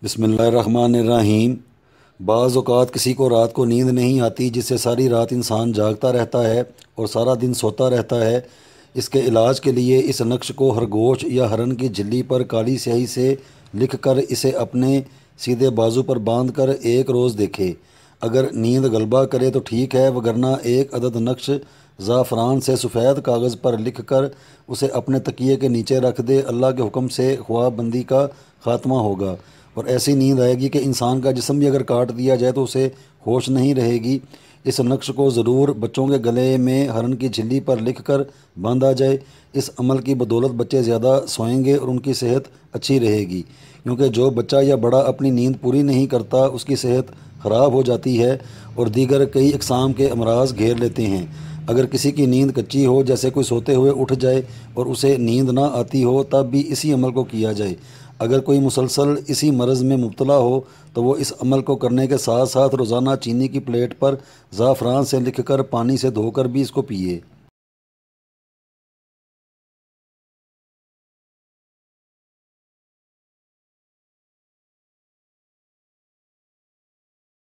बिस्मिल्लाहिर्रहमानिर्रहीम। बाज़ औक़ात किसी को रात को नींद नहीं आती, जिससे सारी रात इंसान जागता रहता है और सारा दिन सोता रहता है। इसके इलाज के लिए इस नक्श को खरगोश या हरन की झिल्ली पर काली स्याही से लिख कर इसे अपने सीधे बाजू पर बांध कर एक रोज़ देखे। अगर नींद गलबा करे तो ठीक है, वगरना एक अदद नक्श ज़ाफ़रान से सफ़ेद कागज़ पर लिख कर उसे अपने तकिए के नीचे रख दे। अल्लाह के हुक्म से ख्वाब बंदी का ख़ात्मा होगा और ऐसी नींद आएगी कि इंसान का जिस्म भी अगर काट दिया जाए तो उसे होश नहीं रहेगी। इस नक्श को ज़रूर बच्चों के गले में हरन की झिल्ली पर लिख कर बांधा जाए। इस अमल की बदौलत बच्चे ज़्यादा सोएंगे और उनकी सेहत अच्छी रहेगी, क्योंकि जो बच्चा या बड़ा अपनी नींद पूरी नहीं करता उसकी सेहत ख़राब हो जाती है और दीगर कई अक़साम के अमराज घेर लेते हैं। अगर किसी की नींद कच्ची हो, जैसे कोई सोते हुए उठ जाए और उसे नींद ना आती हो, तब भी इसी अमल को किया जाए। अगर कोई मुसलसल इसी मर्ज़ में मुब्तला हो तो वो इस अमल को करने के साथ साथ रोज़ाना चीनी की प्लेट पर ज़ाफ़रान से लिख कर पानी से धोकर भी इसको पिए।